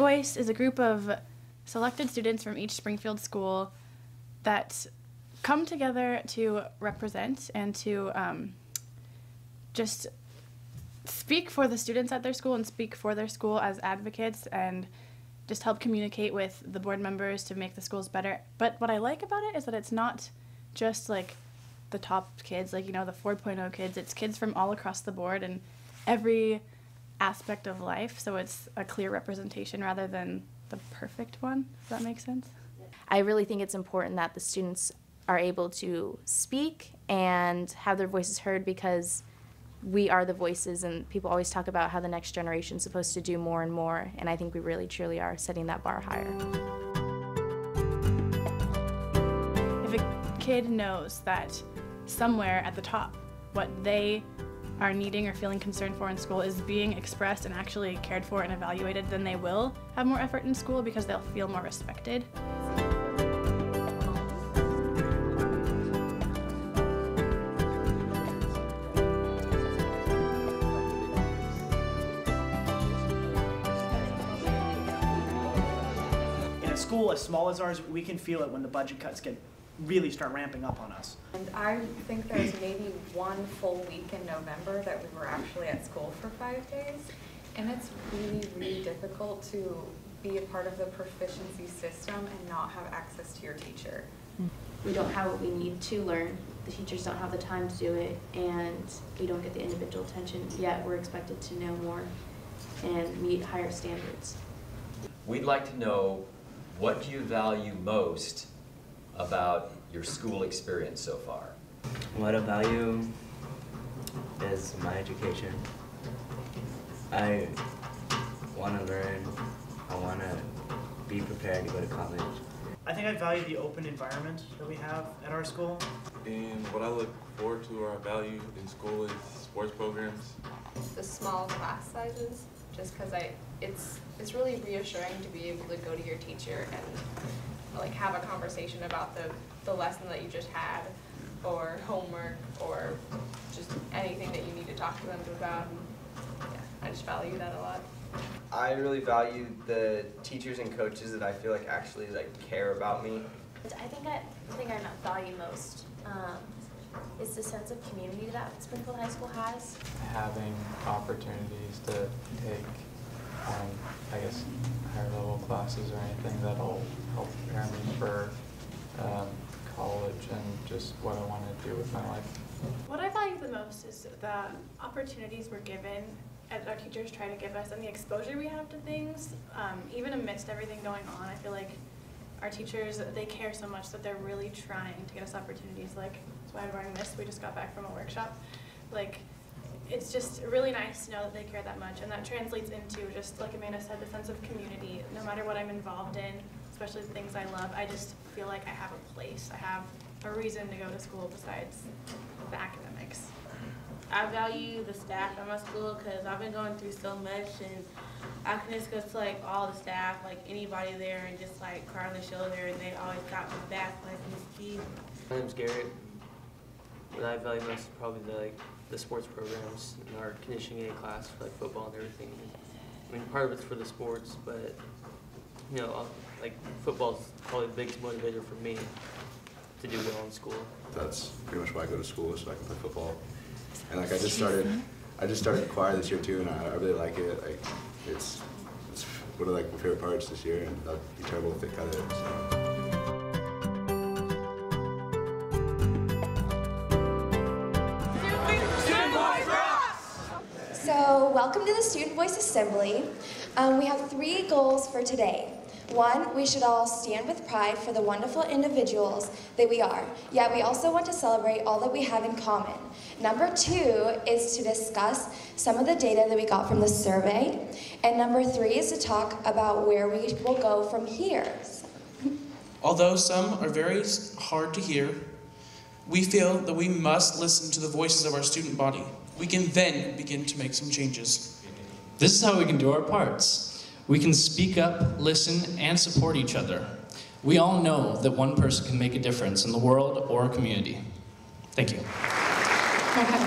Voice is a group of selected students from each Springfield school that come together to represent and to just speak for the students at their school and speak for their school as advocates and just help communicate with the board members to make the schools better. But what I like about it is that it's not just like the top kids, like, you know, the 4.0 kids. It's kids from all across the board and every aspect of life, so it's a clear representation rather than the perfect one. Does that make sense? I really think it's important that the students are able to speak and have their voices heard, because we are the voices, and people always talk about how the next generation is supposed to do more and more, and I think we really truly are setting that bar higher. If a kid knows that somewhere at the top what they are needing or feeling concerned for in school is being expressed and actually cared for and evaluated, then they will have more effort in school because they'll feel more respected. In a school as small as ours, we can feel it when the budget cuts really start ramping up on us. And I think there's maybe one full week in November that we were actually at school for 5 days. And it's really, really difficult to be a part of the proficiency system and not have access to your teacher. We don't have what we need to learn. The teachers don't have the time to do it, and we don't get the individual attention, yet we're expected to know more and meet higher standards. We'd like to know, what do you value most about your school experience so far? What I value is my education. I want to learn. I want to be prepared to go to college. I think I value the open environment that we have at our school. And what I look forward to or I value in school is sports programs. The small class sizes, just because it's really reassuring to be able to go to your teacher and like have a conversation about the lesson that you just had, or homework, or just anything that you need to talk to them about. Yeah, I just value that a lot. I really value the teachers and coaches that I feel like actually care about me. I think I value most is the sense of community that Springfield High School has. Having opportunities to take, I guess, higher level classes or anything that'll help prepare me for college and just what I want to do with my life. What I value the most is the opportunities we're given, as our teachers try to give us, and the exposure we have to things. Even amidst everything going on, I feel like our teachers, they care so much that they're really trying to get us opportunities. Like, that's why I'm wearing this. We just got back from a workshop. Like, it's just really nice to know that they care that much, and that translates into, just like Amanda said, the sense of community. No matter what I'm involved in, especially the things I love, I just feel like I have a place. I have a reason to go to school besides the academics. I value the staff at my school because I've been going through so much, and I can just go to like all the staff, like anybody there, and just like cry on the shoulder, and they always got my back, like Miss G. My name's Garrett. What I value most is probably the sports programs in our conditioning aid class for like football and everything. I mean, part of it's for the sports, but you know, like football's probably the biggest motivator for me to do well in school. That's pretty much why I go to school, so I can play football. And like I just started choir this year too, and I really like it. Like it's one of my favorite parts this year, and that'd be terrible if they cut it. So welcome to the Student Voice Assembly. We have 3 goals for today. 1, we should all stand with pride for the wonderful individuals that we are, yet we also want to celebrate all that we have in common. Number 2 is to discuss some of the data that we got from the survey. And number 3 is to talk about where we will go from here. Although some are very hard to hear, we feel that we must listen to the voices of our student body. We can then begin to make some changes. This is how we can do our parts. We can speak up, listen, and support each other. We all know that one person can make a difference in the world or a community. Thank you. Okay.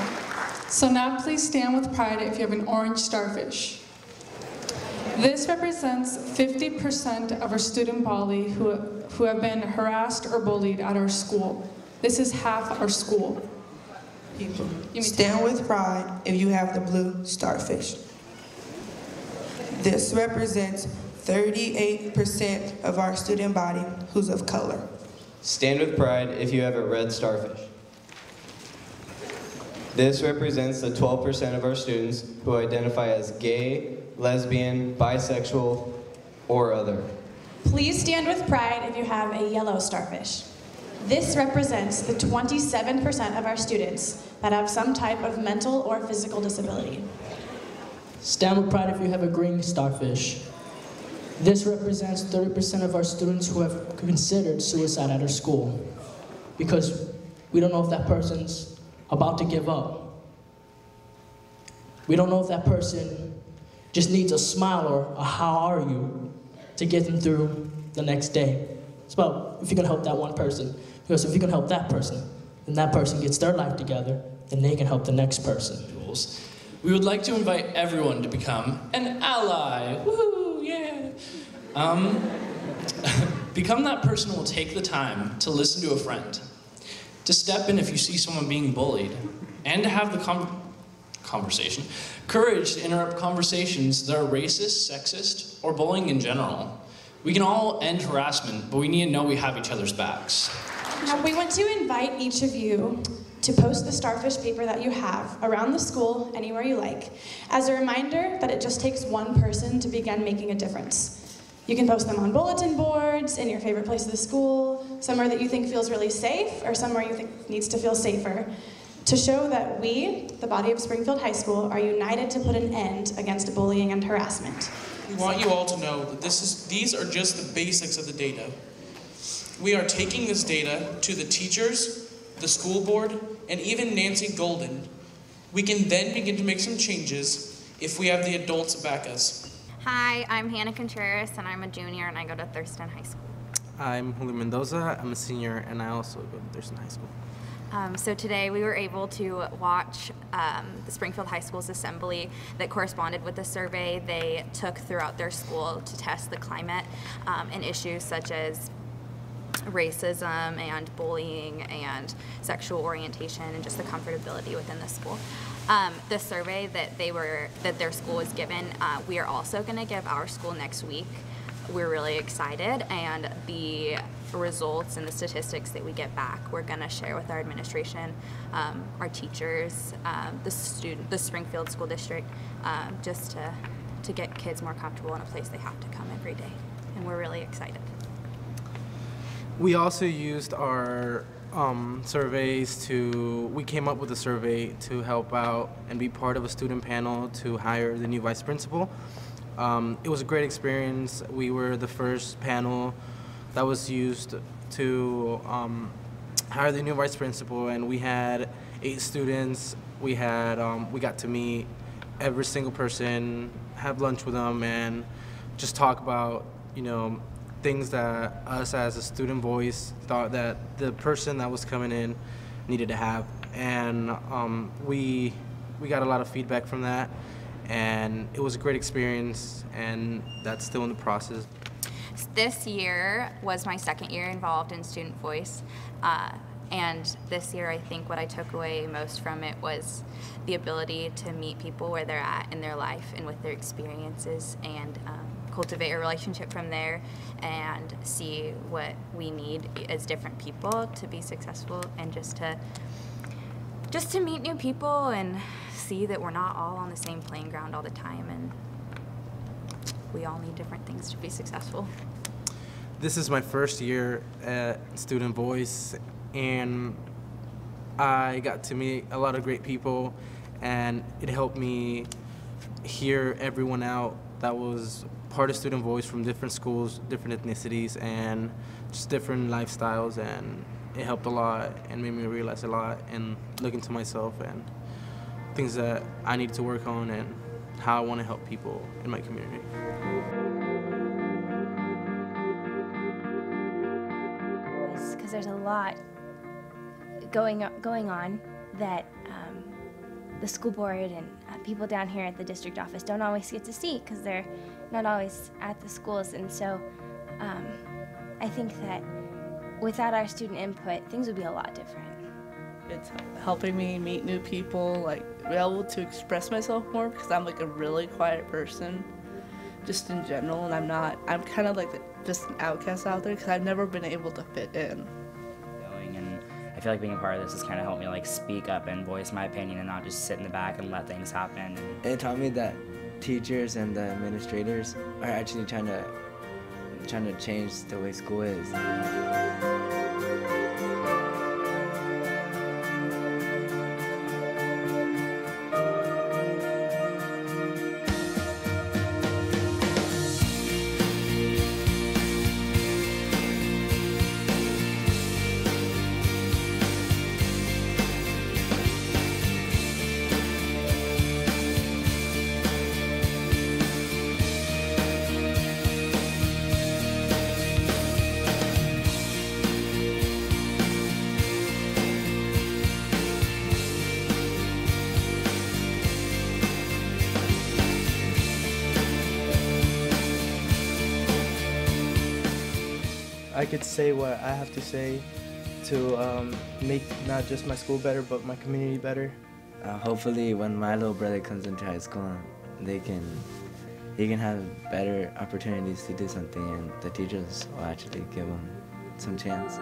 So now please stand with pride if you have an orange starfish. This represents 50% of our student body who have been harassed or bullied at our school. This is half our school. People, stand with pride if you have the blue starfish. This represents 38% of our student body who's of color. Stand with pride if you have a red starfish. This represents the 12% of our students who identify as gay, lesbian, bisexual, or other. Please stand with pride if you have a yellow starfish. This represents the 27% of our students that have some type of mental or physical disability. Stand with pride if you have a green starfish. This represents 30% of our students who have considered suicide at our school because we don't know if that person's about to give up. We don't know if that person just needs a smile or a how are you to get them through the next day. It's about if you can help that one person. Because if you can help that person, then that person gets their life together, then they can help the next person. We would like to invite everyone to become an ally. Woohoo, yeah. Become that person who will take the time to listen to a friend, to step in if you see someone being bullied, and to have the courage to interrupt conversations that are racist, sexist, or bullying in general. We can all end harassment, but we need to know we have each other's backs. Now, we want to invite each of you to post the starfish paper that you have around the school, anywhere you like, as a reminder that it just takes one person to begin making a difference. You can post them on bulletin boards, in your favorite place of the school, somewhere that you think feels really safe, or somewhere you think needs to feel safer, to show that we, the body of Springfield High School, are united to put an end against bullying and harassment. We want you all to know that these are just the basics of the data. We are taking this data to the teachers, the school board, and even Nancy Golden. We can then begin to make some changes if we have the adults back us. Hi, I'm Hannah Contreras, and I'm a junior, and I go to Thurston High School. I'm Julio Mendoza. I'm a senior, and I also go to Thurston High School. So today we were able to watch the Springfield High School's assembly that corresponded with the survey they took throughout their school to test the climate and issues such as racism and bullying and sexual orientation and just the comfortability within the school. The survey that their school was given, we are also going to give our school next week. We're really excited, and the results and the statistics that we get back, we're going to share with our administration, our teachers, the Springfield School District, just to get kids more comfortable in a place they have to come every day. And we're really excited. We also used our surveys we came up with a survey to help out and be part of a student panel to hire the new vice principal. It was a great experience. We were the first panel that was used to hire the new vice principal, and we had 8 students. We got to meet every single person, have lunch with them, and just talk about, things that us as a student voice thought that the person that was coming in needed to have. And we got a lot of feedback from that, and it was a great experience, and that's still in the process. This year was my second year involved in Student Voice, and this year I think what I took away most from it was the ability to meet people where they're at in their life and with their experiences, and cultivate a relationship from there and see what we need as different people to be successful, and just to meet new people and see that we're not all on the same playing ground all the time, and we all need different things to be successful. This is my first year at Student Voice, and I got to meet a lot of great people, and it helped me hear everyone out that was part of Student Voice from different schools, different ethnicities, and just different lifestyles, and it helped a lot and made me realize a lot and look into myself and things that I need to work on and how I want to help people in my community. Because there's a lot going on that the school board and people down here at the district office don't always get to see, because they're not always at the schools. And so I think that without our student input, things would be a lot different. It's helping me meet new people, like be able to express myself more, because I'm like a really quiet person just in general, and I'm kind of like just an outcast out there because I've never been able to fit in. And I feel like being a part of this has kind of helped me like speak up and voice my opinion and not just sit in the back and let things happen. It taught me that teachers and the administrators are actually trying to change the way school is. I could say what I have to say to make not just my school better, but my community better. Hopefully when my little brother comes into high school, he can have better opportunities to do something, and the teachers will actually give him some chance.